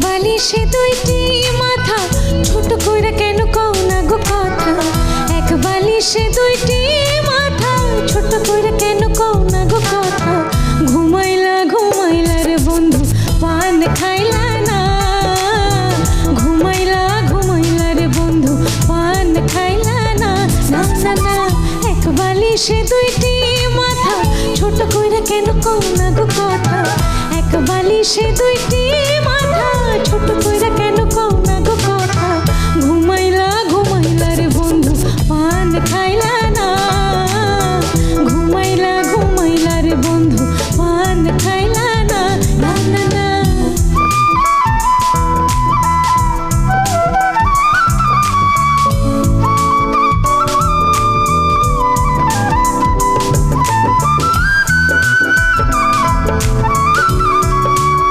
বালিশে দুইটি মাথা, ছোট কইরা কেন কও না গো কথা। এক বালিশে দুইটি মাথা, ছোট কইরা কেন কও না গো কথা। ঘুমাইলা ঘুমাইলা রে বন্ধু পান খাইলা না, ঘুমাইলা ঘুমাইলা রে বন্ধু পান খাইলা না। না না না, এক বালিশে দুইটি মাথা, ছোট কইরা কেন কও না গো কথা। এক বালিশে দুইটি মাথা, ছোট